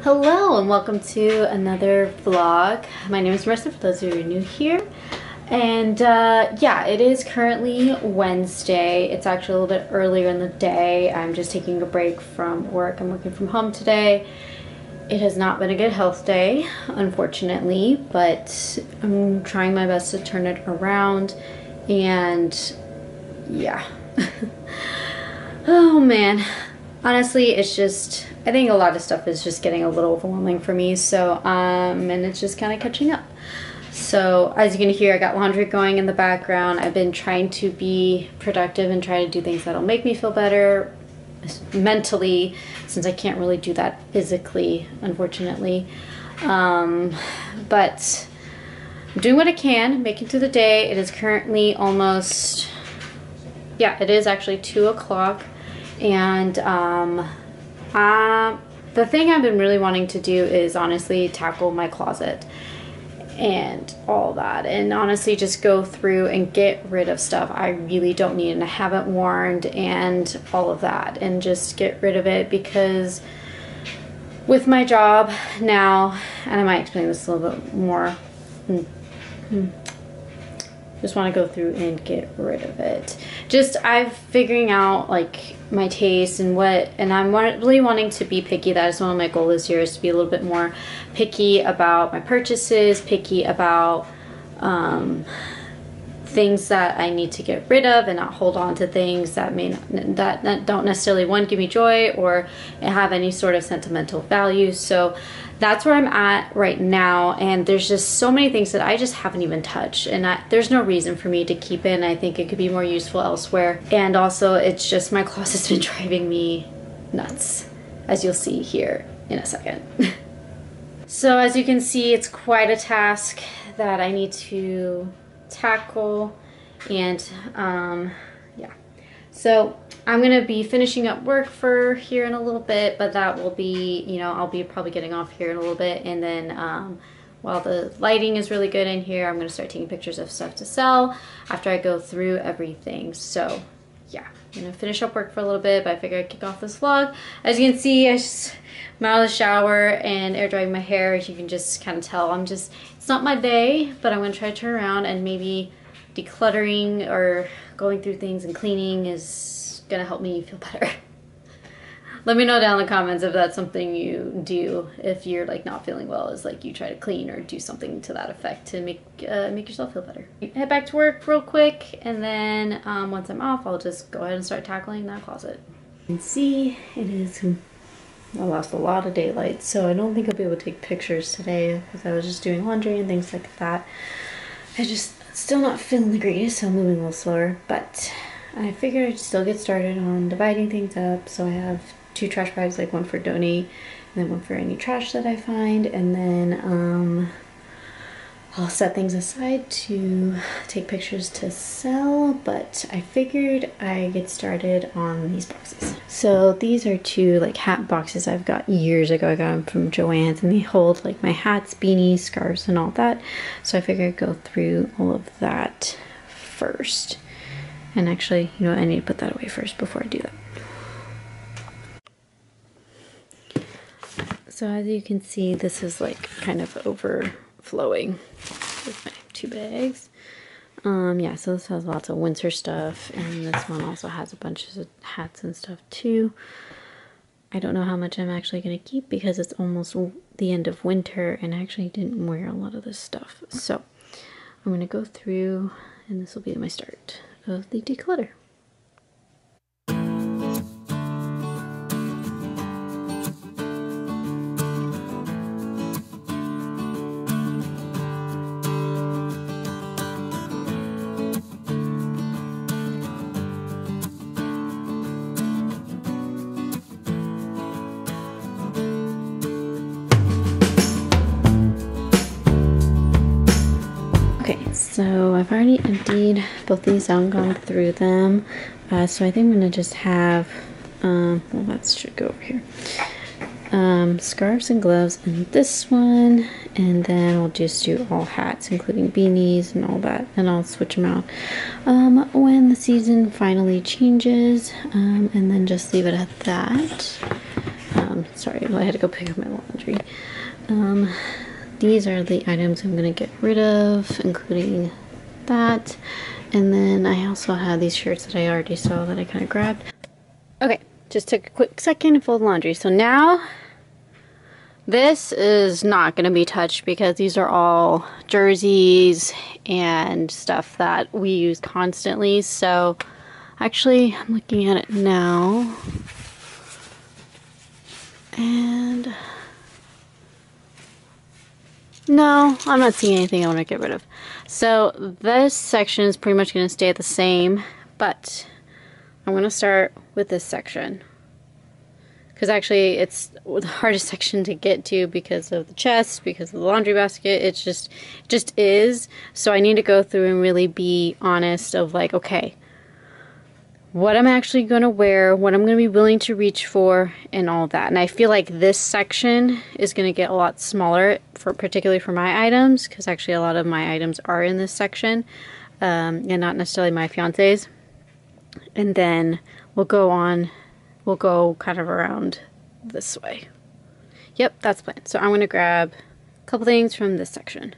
Hello and welcome to another vlog. My name is Marissa for those of you who are new here. And yeah, it is currently Wednesday. It's actually a little bit earlier in the day. I'm just taking a break from work. I'm working from home today. It has not been a good health day, unfortunately, but I'm trying my best to turn it around. And yeah. Oh man. Honestly, it's just, I think a lot of stuff is just getting a little overwhelming for me, so, and it's just kind of catching up. So, as you can hear, I got laundry going in the background. I've been trying to be productive and try to do things that'll make me feel better mentally, since I can't really do that physically, unfortunately. But I'm doing what I can, making it through the day. It is currently almost, yeah, it is actually 2 o'clock. And the thing I've been really wanting to do is honestly tackle my closet and all that, and honestly just go through and get rid of stuff I really don't need and I haven't worn and all of that, and just get rid of it, because with my job now, and I might explain this a little bit more, just want to go through and get rid of it. Just I'm figuring out like my taste and I'm really wanting to be picky. That is one of my goals this year, is to be a little bit more picky about my purchases, picky about things that I need to get rid of, and not hold on to things that that don't necessarily, one, give me joy or have any sort of sentimental value. So that's where I'm at right now, and there's just so many things that I just haven't even touched, and there's no reason for me to keep it, and I think it could be more useful elsewhere. And also, it's just my closet's been driving me nuts, as you'll see here in a second. So as you can see, it's quite a task that I need to tackle, and yeah. So I'm gonna be finishing up work for here in a little bit, but that will be, you know, I'll be probably getting off here in a little bit, and then while the lighting is really good in here, I'm gonna start taking pictures of stuff to sell after I go through everything. So yeah, I'm gonna finish up work for a little bit, but I figured I'd kick off this vlog. As you can see, I'm out of the shower and air drying my hair. As you can just kind of tell, it's not my day, but I'm gonna try to turn around, and maybe decluttering or going through things and cleaning is gonna help me feel better. Let me know down in the comments if that's something you do, if you're like not feeling well, is like you try to clean or do something to that effect to make yourself feel better. Head back to work real quick, and then once I'm off, I'll just go ahead and start tackling that closet. You can see it is, I lost a lot of daylight, so I don't think I'll be able to take pictures today because I was just doing laundry and things like that. I just still not feeling the greatest, so I'm moving a little slower, but I figured I'd still get started on dividing things up. So I have 2 trash bags, like one for donate and then one for any trash that I find, and then I'll set things aside to take pictures to sell, but I figured I'd get started on these boxes. So these are 2 like hat boxes I've got years ago. I got them from Joann's, and they hold like my hats, beanies, scarves, and all that. So I figured I'd go through all of that first. And actually, you know what, I need to put that away first before I do that. So as you can see, this is like kind of overflowing with my 2 bags. Yeah, so this has lots of winter stuff, and this one also has a bunch of hats and stuff too. I don't know how much I'm actually going to keep because it's almost the end of winter, and I actually didn't wear a lot of this stuff. So I'm going to go through, and this will be my start of the declutter. So I've already emptied both these out and gone through them. So I think I'm gonna just have, well, that should go over here. Scarves and gloves in this one, and then we'll just do all hats, including beanies and all that, and I'll switch them out when the season finally changes, and then just leave it at that. Sorry, I had to go pick up my laundry. These are the items I'm gonna get rid of, including that. And then I also had these shirts that I already saw that I kind of grabbed. Okay, just took a quick second to fold laundry. So now this is not going to be touched because these are all jerseys and stuff that we use constantly. So actually, I'm looking at it now. And no, I'm not seeing anything I want to get rid of. So this section is pretty much going to stay the same, but I'm going to start with this section. Because actually it's the hardest section to get to because of the chest, because of the laundry basket. It just is. So I need to go through and really be honest of like, okay, what I'm actually going to wear, what I'm going to be willing to reach for, and all that. And I feel like this section is going to get a lot smaller, particularly for my items, because actually a lot of my items are in this section, and not necessarily my fiance's. And then we'll go kind of around this way. Yep, that's the plan. So I'm going to grab a couple things from this section.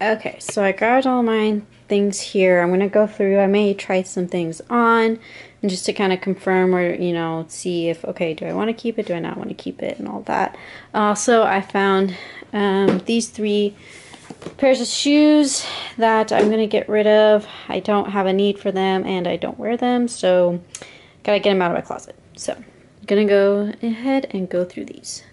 Okay, so I grabbed all my things here. I'm going to go through. I may try some things on and just to kind of confirm or, you know, see if, okay, do I want to keep it? Do I not want to keep it? And all that. Also, I found these 3 pairs of shoes that I'm going to get rid of. I don't have a need for them and I don't wear them, so gotta get them out of my closet. So I'm going to go ahead and go through these.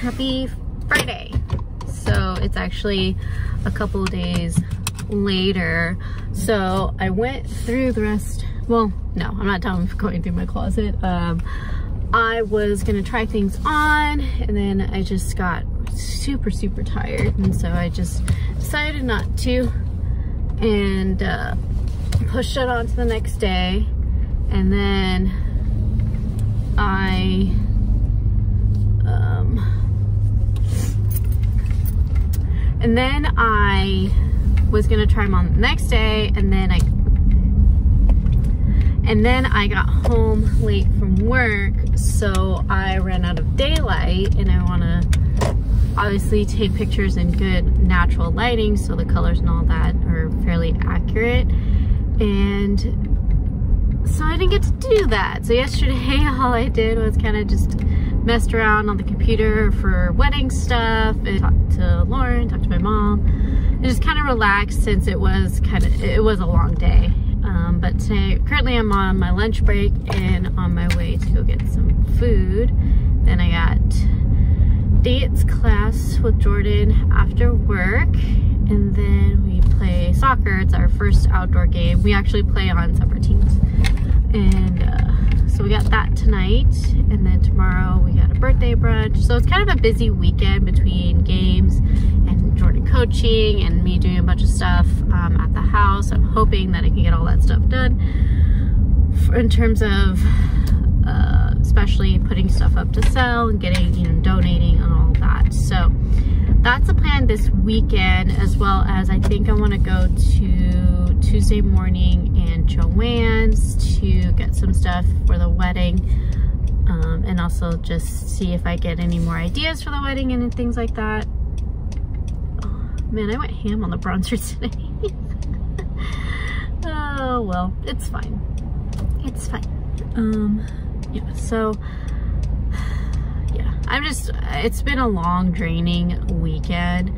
Happy Friday. So it's actually a couple of days later. So I went through the rest. Well, no, I'm not done going through my closet. I was gonna try things on and then I just got super tired, and so I just decided not to and pushed it on to the next day. And then I was gonna try them on the next day, and then I got home late from work, so I ran out of daylight, and I want to obviously take pictures in good natural lighting so the colors and all that are fairly accurate. And so I didn't get to do that. So yesterday all I did was kind of just messed around on the computer for wedding stuff and talked to Lauren, talked to my mom, and just kind of relaxed since it was a long day. But today, currently I'm on my lunch break and on my way to go get some food. Then I got dance class with Jordan after work, and then we play soccer. It's our first outdoor game. We actually play on separate teams. And so we got that tonight, and then tomorrow we got a birthday brunch. So it's kind of a busy weekend between games and Jordan coaching and me doing a bunch of stuff at the house. I'm hoping that I can get all that stuff done in terms of especially putting stuff up to sell and getting, you know, donating and all that. So that's the plan this weekend, as well as I think I want to go to Tuesday morning and Joanne's to get some stuff for the wedding, and also just see if I get any more ideas for the wedding and things like that. Oh, man, I went ham on the bronzer today. Oh well, it's fine. It's fine. Yeah, so yeah, it's been a long, draining weekend,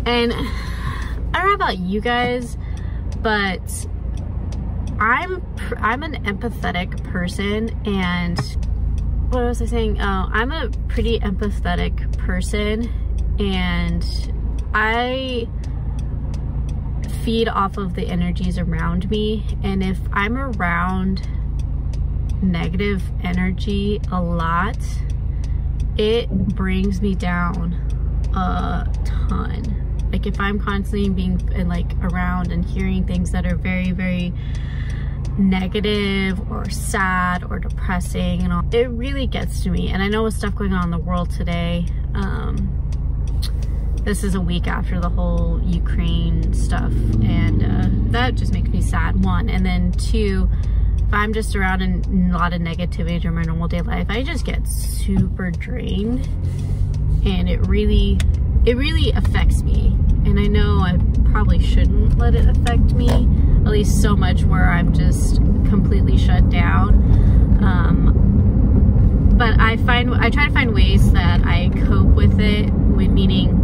and I don't know about you guys, but I'm an empathetic person. And what was I saying? Oh, I'm a pretty empathetic person, and I feed off of the energies around me. And if I'm around negative energy a lot, it brings me down a ton. Like if I'm constantly being like around and hearing things that are very, very negative or sad or depressing and all, it really gets to me. And I know with stuff going on in the world today, this is a week after the whole Ukraine stuff, and that just makes me sad, one. And then two, if I'm just around in a lot of negativity during my normal day life, I just get super drained, and it really affects me. And I know I probably shouldn't let it affect me, at least so much where I'm just completely shut down. But I try to find ways that I cope with it, meaning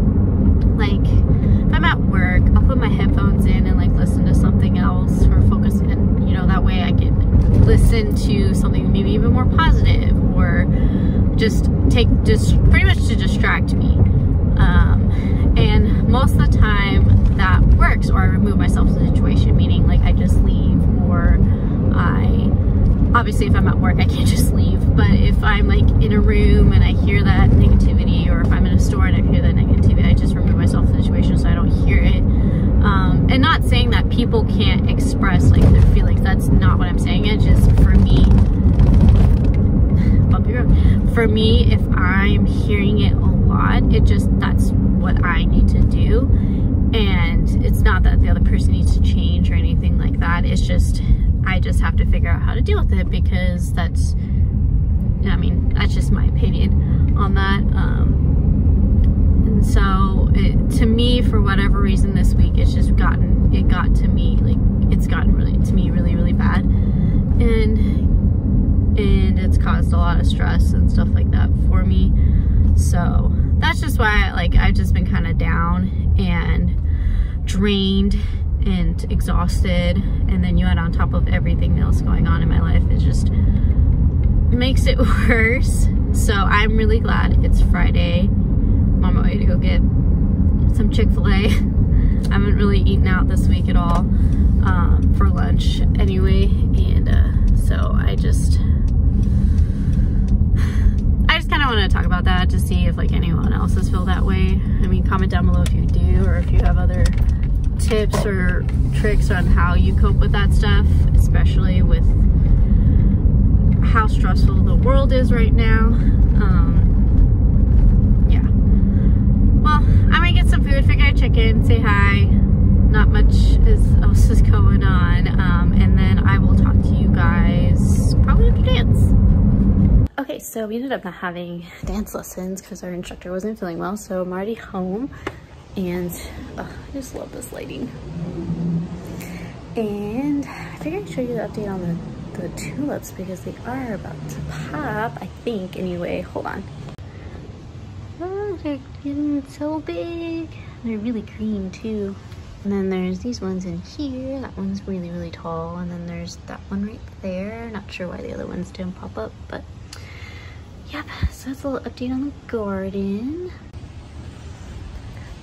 like if I'm at work, I'll put my headphones in and like listen to something else or focus, and you know, that way I can listen to something maybe even more positive, or just pretty much to distract me. And most of the time that works, or I remove myself from the situation, meaning like I just leave, or obviously if I'm at work I can't just leave, but if I'm like in a room and I hear that negativity, or if I'm in a store and I hear that negativity, I just remove myself from the situation so I don't hear it. And not saying that people can't express like their feelings, that's not what I'm saying. It's just for me, if I'm hearing it a lot, that's what I need to do. And it's not that the other person needs to change or anything like that. It's just, I just have to figure out how to deal with it, because that's, I mean, that's just my opinion on that. And so to me, for whatever reason this week, it got to me, like it's gotten really bad. And it's caused a lot of stress and stuff like that for me. So that's just why I've just been kind of down and drained and exhausted. And then you add on top of everything else going on in my life, it just makes it worse. So I'm really glad it's Friday. I'm on my way to go get some Chick-fil-A. I haven't really eaten out this week at all for lunch anyway. And so I just kind of want to talk about that to see if like anyone else has felt that way. I mean, comment down below if you do, or if you have other tips or tricks on how you cope with that stuff, especially with how stressful the world is right now. Yeah. Well, I'm gonna get some food, figure I'd check in, say hi. Not much else is going on. And then I will talk to you guys probably after dance. Okay, so we ended up not having dance lessons because our instructor wasn't feeling well, so I'm already home, and I just love this lighting. And I figured I'd show you the update on the the tulips because they are about to pop, I think. Anyway, hold on. Oh, they're getting so big. They're really green too. And then there's these ones in here. That one's really, really tall. And then there's that one right there. Not sure why the other ones didn't pop up, but yep. So that's a little update on the garden.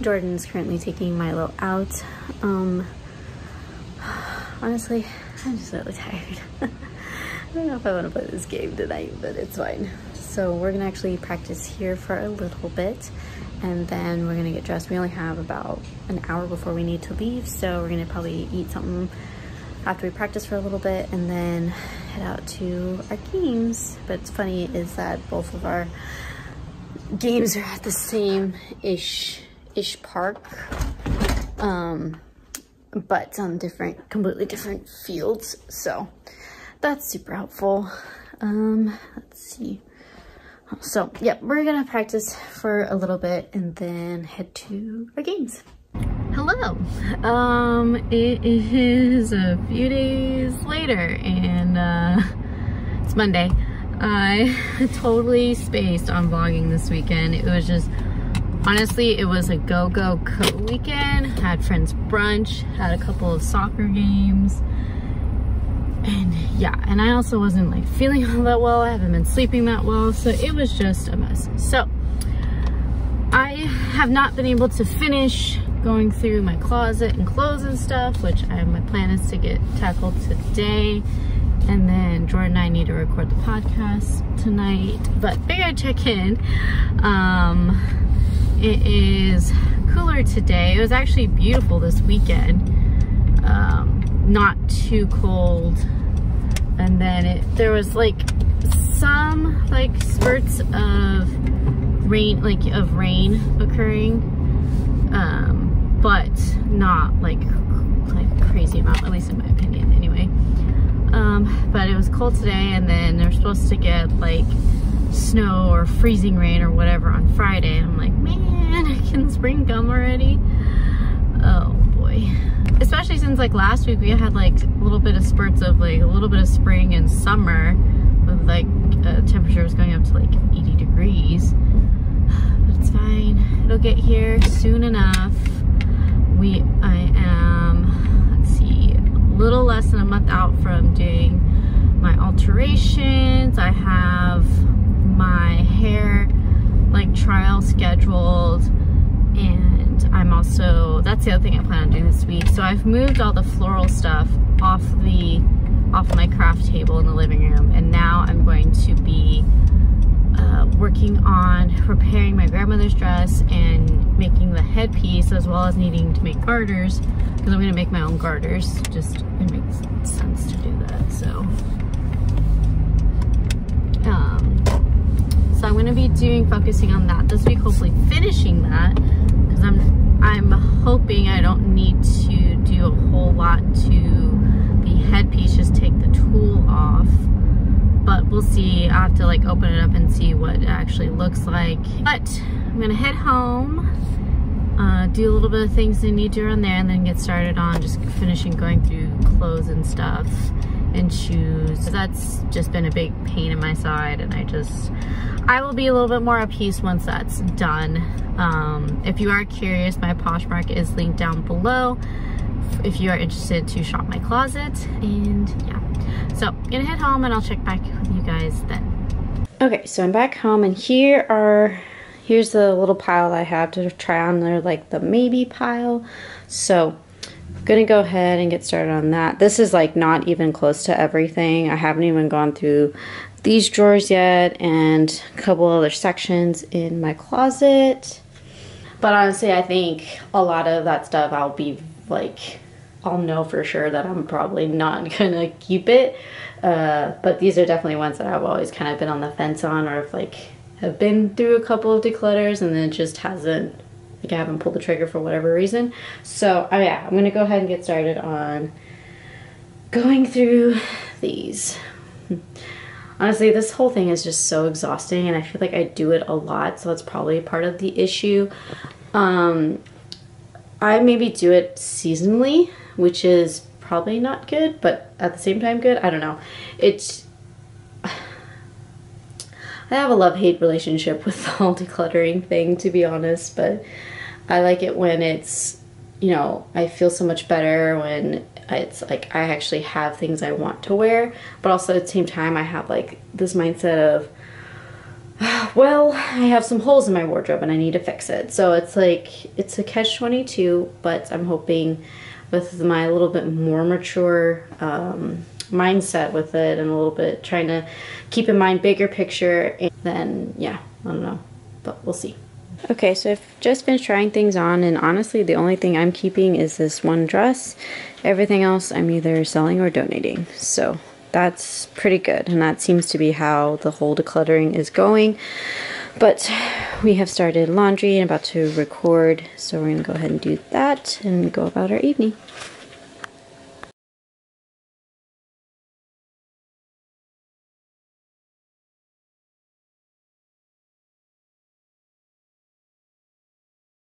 Jordan's currently taking Milo out. Honestly, I'm just really tired. I don't know if I want to play this game tonight, but it's fine. So we're gonna actually practice here for a little bit, and then we're gonna get dressed. We only have about an hour before we need to leave, so we're gonna probably eat something after we practice for a little bit and then head out to our games. But it's funny is that both of our games are at the same ish park, but on completely different fields, so that's super helpful. Let's see. So yeah, we're gonna practice for a little bit and then head to our games. Hello. It is a few days later and it's Monday. I totally spaced on vlogging this weekend. It was just, honestly, it was a go weekend. Had friends brunch, had a couple of soccer games. And yeah, and I also wasn't like feeling all that well. I haven't been sleeping that well, so it was just a mess. So I have not been able to finish going through my closet and clothes and stuff, which my plan is to get tackled today. And then Jordan and I need to record the podcast tonight, but figured I'd check in. It is cooler today. It was actually beautiful this weekend. Not too cold. And then there was like some like spurts of rain, occurring, but not like crazy amount, at least in my opinion anyway. But it was cold today, and then they're supposed to get like snow or freezing rain or whatever on Friday. And I'm like, man, can spring come already? Oh boy. Especially since like last week we had like a little bit of spurts of like a little bit of spring and summer with like temperatures going up to like 80 degrees. But it's fine. It'll get here soon enough. I am, let's see, a little less than a month out from doing my alterations. I have my hair like trial scheduled, and I'm also, that's the other thing I plan on doing this week. So I've moved all the floral stuff off my craft table in the living room, and now I'm going to be working on preparing my grandmother's dress and making the headpiece, as well as needing to make garters, because I'm going to make my own garters. Just, it makes sense to do that. So I'm going to be focusing on that this week, hopefully finishing that, because I'm hoping I don't need to do a whole lot to the headpiece, just take the tulle off. But we'll see. I have to like open it up and see what it actually looks like. But I'm gonna head home, do a little bit of things I need to do around there, and then get started on just finishing going through clothes and stuff and shoes. That's just been a big pain in my side, and I will be a little bit more at peace once that's done. If you are curious, my Poshmark is linked down below if you are interested to shop my closet. And yeah, so I'm gonna head home and I'll check back with you guys then. Okay, so I'm back home, and here's the little pile I have to try on. They're like the maybe pile, so I'm gonna go ahead and get started on that. This is like not even close to everything. I haven't even gone through these drawers yet and a couple other sections in my closet. But honestly, I think a lot of that stuff I'll know for sure that I'm probably not gonna keep it. But these are definitely ones that I've always kind of been on the fence on, or if have been through a couple of declutters and then it just hasn't, I haven't pulled the trigger for whatever reason. So yeah, I'm gonna go ahead and get started on going through these. Honestly, this whole thing is just so exhausting, and I feel like I do it a lot, so that's probably part of the issue. I maybe do it seasonally, which is probably not good, but at the same time good. I don't know. I have a love-hate relationship with the whole decluttering thing, to be honest, but I like it when it's, you know, I feel so much better when it's like I actually have things I want to wear, but also at the same time I have like this mindset of, well, I have some holes in my wardrobe and I need to fix it. So it's like, it's a catch-22, but I'm hoping with my little bit more mature mindset with it and a little bit trying to keep in mind bigger picture, and then yeah, I don't know, but we'll see. Okay, so I've just finished trying things on, and honestly the only thing I'm keeping is this one dress. Everything else I'm either selling or donating, so that's pretty good, and that seems to be how the whole decluttering is going. But we have started laundry and about to record, so we're gonna go ahead and do that and go about our evening.